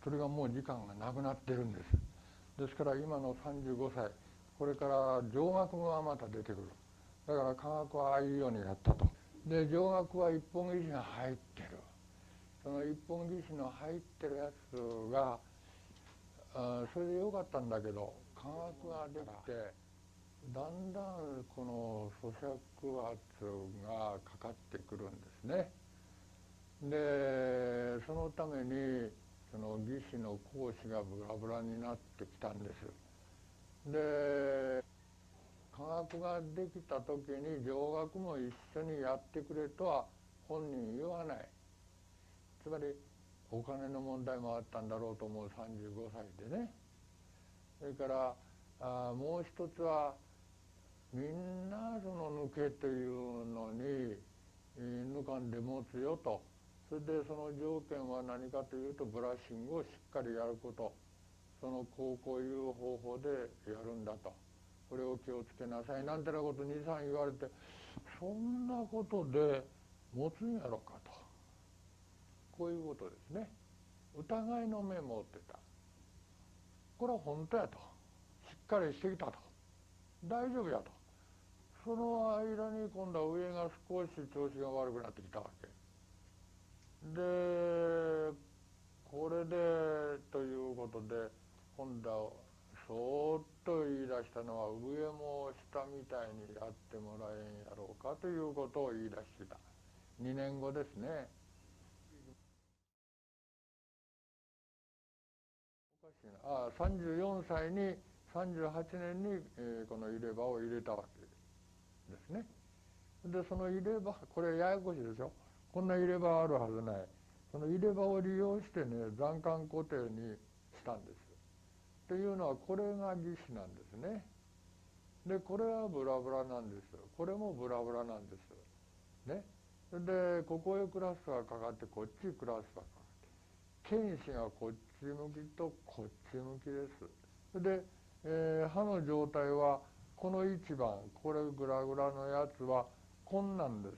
それがもう時間がなくなってるんです。ですから今の35歳、これから上学がまた出てくる。だから科学はああいうようにやったと。で上学は一本義士が入ってる。その一本義士の入ってるやつがそれでよかったんだけど、科学ができてだんだんこの咀嚼圧がかかってくるんですね。でそのためにその義士の講師がブラブラになってきたんです。で科学ができた時に上学も一緒にやってくれとは本人言わない。つまりお金の問題もあったんだろうと思う、35歳でね。それからもう一つはみんなその抜けというのに抜かんで持つよと。それでその条件は何かというとブラッシングをしっかりやること。そのこういう方法でやるんだと。これを気をつけなさいなんてなこと23言われて、そんなことで持つんやろかと。こういうことですね。疑いの目を持ってた。これは本当やと。しっかりしてきたと。大丈夫やと。その間に今度は上が少し調子が悪くなってきたわけで、これでということで今度はそーっと言い出したのは、上も下みたいにやってもらえんやろうかということを言い出してた。2年後ですね。おかしいな。34歳に38年に、この入れ歯を入れたわけですね。でその入れ歯、これややこしいでしょ。こんな入れ歯あるはずない。その入れ歯を利用してね、残管固定にしたんです。というのはこれが義歯なんですね。でこれはブラブラなんです。これもブラブラなんですね。でここへクラスがかかって、こっちクラスがかかって、剣士がこっち向きとこっち向きです。で、歯の状態はこの一番、これグラグラのやつはこんなんです。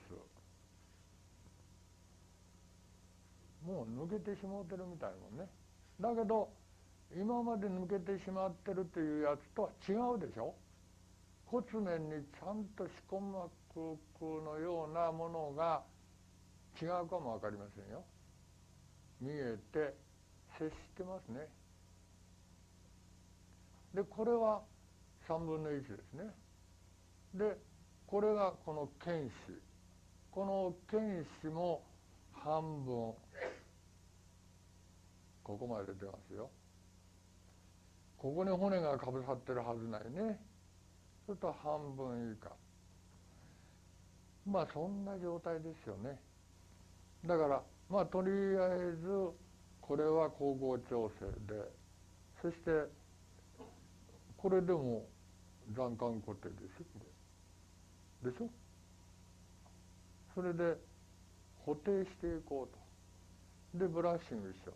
もう抜けてしまってるみたいもんね。だけど今まで抜けてしまってるというやつとは違うでしょ。骨面にちゃんと歯根膜のようなものが違うかも分かりませんよ。見えて接してますね。でこれは3分の1ですね。でこれがこの剣士、この剣士も半分、ここまで出ますよ。ここに骨がかぶさってるはずないね。それと半分以下、まあそんな状態ですよね。だからまあとりあえずこれは光合調整で、そしてこれでも残管固定でしょ。それで補定していこうと。でブラッシングしよう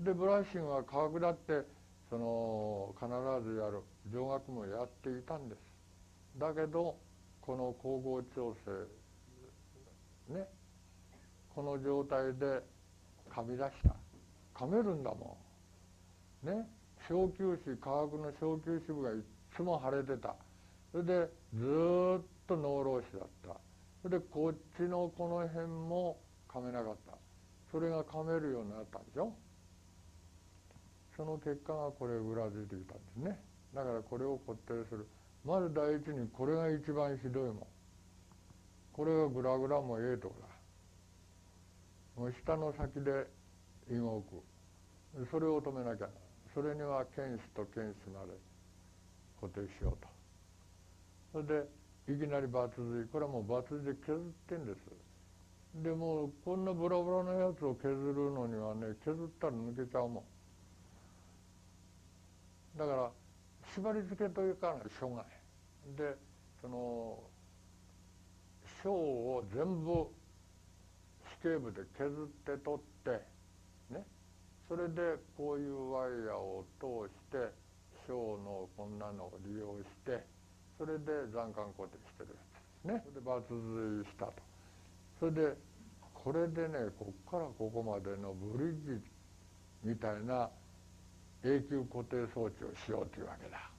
と。でブラッシングは科学だってその必ずやる、上学もやっていたんです。だけどこの光合調整ね、この状態で噛み出した。噛めるんだもんね。小臼歯、科学の小臼歯部がいつも腫れてた。それでずっと脳漏歯だった。それでこっちのこの辺も噛めなかった。それが噛めるようになったんでしょ。その結果がこれ裏付いてきたんですね。だからこれを固定する。まず第一にこれが一番ひどいもん。これがグラグラもええとこだ。もう下の先で動く。それを止めなきゃ。それには剣士と剣士まで固定しようと。それでいきなり抜髄、これはもう抜髄で削ってんです。でもうこんなブラブラなやつを削るのにはね、削ったら抜けちゃうもん。だから縛り付けというかしょうがない。でその小を全部死刑部で削って取ってね、それでこういうワイヤーを通して小のこんなのを利用して、それで残管固定してるやつですね。それで抜髄したと。それでこれでね、こっからここまでのブリッジみたいな永久固定装置をしようというわけだ。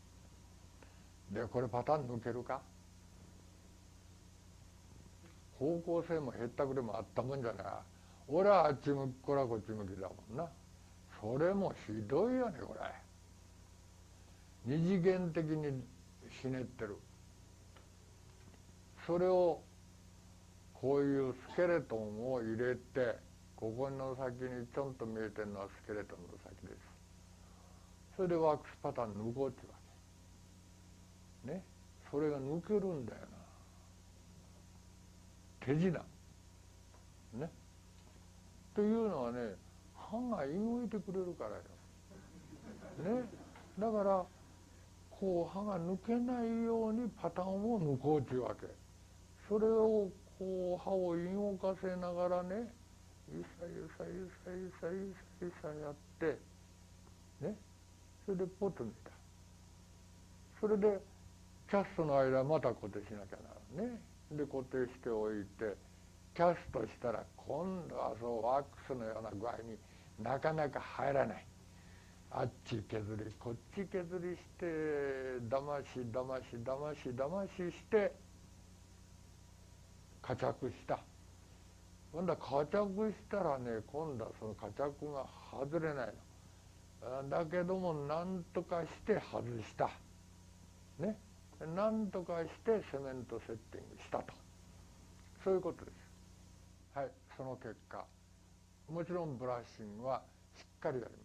でこれパターン抜けるか。方向性もへったくれもあったもんじゃない。俺はあっち向きこらこっち向きだもんな。それもひどいよねこれ。二次元的にひねってる。それをこういうスケレトンを入れて、ここの先にちょんと見えてるのはスケレトンの先です。それでワックスパターン抜こうっていうわけね。それが抜けるんだよな。手品ね。というのはね、歯が動いてくれるからよ。ね。だからこう歯が抜けないようにパターンを抜こうというわけ。それをこう歯を動かせながらね、ゆさゆさゆさゆさゆさゆさやってね、それでポッと抜いた。それでキャストの間また固定しなきゃならね。で固定しておいて、キャストしたら今度はそうワックスのような具合になかなか入らない。あっち削りこっち削りしてだましだましだましだましして加着した。今度は加着したらね、今度はその加着が外れないのだけども、なんとかして外したね、なんとかしてセメントセッティングしたと、そういうことです。はい、その結果もちろんブラッシングはしっかりやります。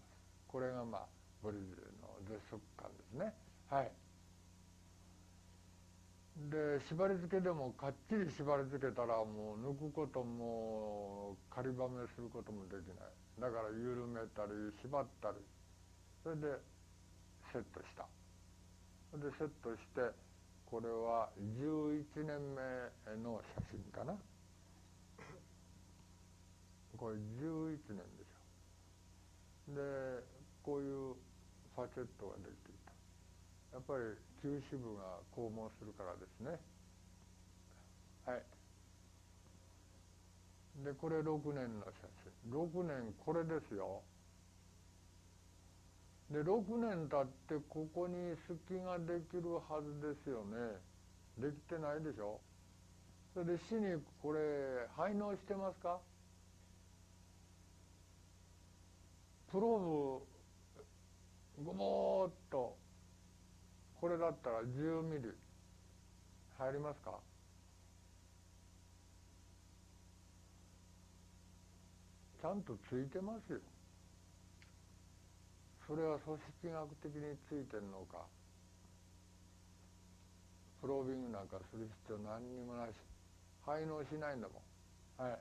これがブリズの絶速感ですね。はい。で縛り付けでもかっちり縛り付けたらもう抜くことも仮ばめすることもできない。だから緩めたり縛ったり、それでセットした。それでセットして、これは11年目の写真かな。これ11年でしょ。でこういうファチェットができていた。やっぱり球枝部が肛門するからですね。はい。でこれ6年の写真。6年これですよ。で6年経ってここに隙ができるはずですよね。できてないでしょ。それで死にこれ反応してますか。プローブごぼーっとこれだったら10ミリ入りますか。ちゃんとついてますよ。それは組織学的についてるのか、プロービングなんかする必要何にもないし、反応しないんだもん。はい。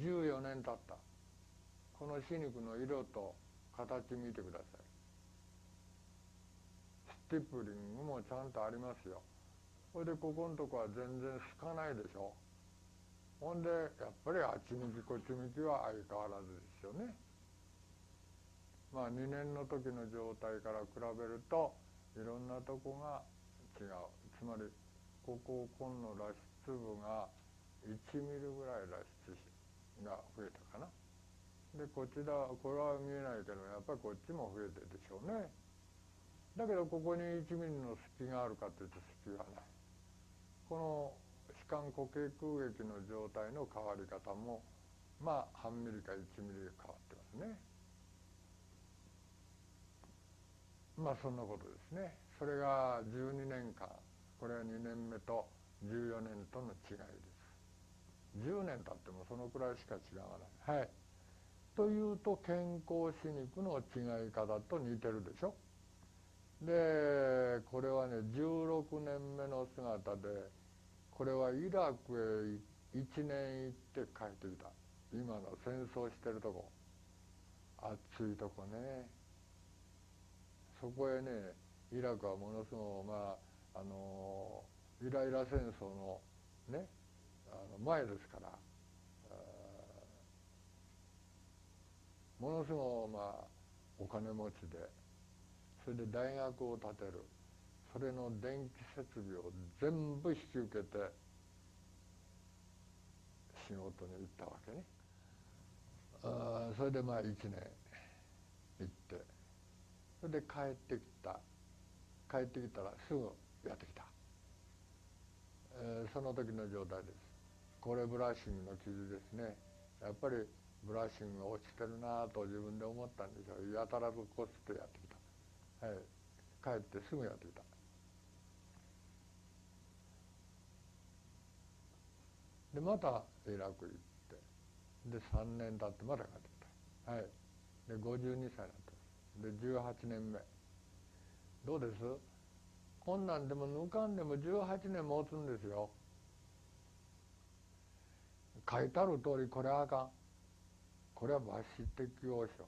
14年経った。この歯肉の色と形見てください。スティップリングもちゃんとありますよ。それでここのとこは全然すかないでしょ。ほんでやっぱりあっち向きこっち向きは相変わらずですよね。2年の時の状態から比べるといろんなとこが違う。つまりここの露出部が1ミリぐらい露出が増えたかな。でこっちだ、これは見えないけどやっぱりこっちも増えてるでしょうね。だけどここに1ミリの隙があるかというと隙がない。この歯間固形空液の状態の変わり方も半ミリか1ミリで変わってますね。そんなことですね。それが12年間、これは2年目と14年との違いです。10年経ってもそのくらいしか違わない。はい。というと健康歯肉の違い方と似てるでしょ。でこれはね16年目の姿で、これはイラクへ1年行って帰ってきた。今の戦争してるとこ、暑いとこね。そこへね、イラクはものすごくイライラ戦争のね前ですから、ものすごくお金持ちで、それで大学を建てる。それの電気設備を全部引き受けて仕事に行ったわけね。それでまあ1年行って、それで帰ってきたらすぐやってきた、その時の状態です。これブラッシングの傷ですね。やっぱりブラッシングが落ちてるなと自分で思ったんでしょう。やたらとこすってやってきた、はい、帰ってすぐやってきた。でまたイラク行って、で3年経ってまた帰ってきた、はい、で52歳になったで18年目。どうです？こんなんでも抜かんでも18年持つんですよ。書いてある通りこれはあかん、これは罰子適応書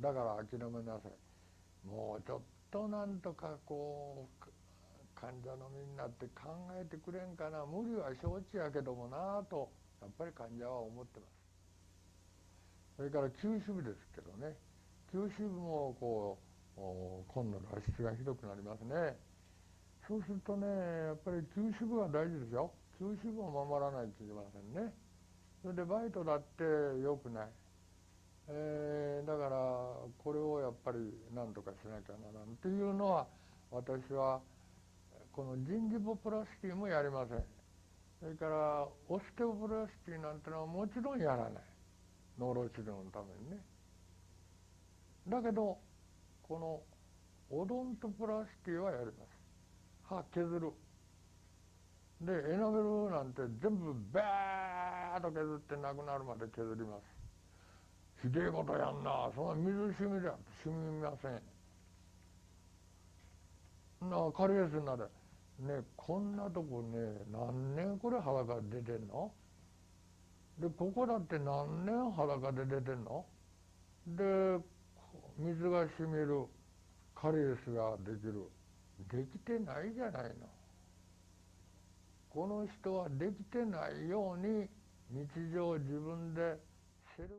だから諦めなさい。もうちょっとなんとかこう患者のみんなって考えてくれんかな、無理は承知やけどもなとやっぱり患者は思ってます。それから休止部ですけどね、休止部もこう今度脱出がひどくなりますね。そうするとね、やっぱり休止部は大事ですよ。休止部を守らないといけませんね。それでバイトだって良くない、だからこれをやっぱり何とかしなきゃならんというのは、私はこの人事部プラスティもやりません。それからオステオプラスティなんてのはもちろんやらない、脳労治療のためにね。だけどこのオドントプラスティはやります。歯削る。でエナメルなんて全部バーッと削ってなくなるまで削ります。ひでえことやんな、そんな水しみだとしみません。カリエスになるね、こんなとこね何年これ裸で出てんので、ここだって何年裸で出てんので、水がしみる、カリエスができる、できてないじゃないの。この人はできてないように日常自分でセルフ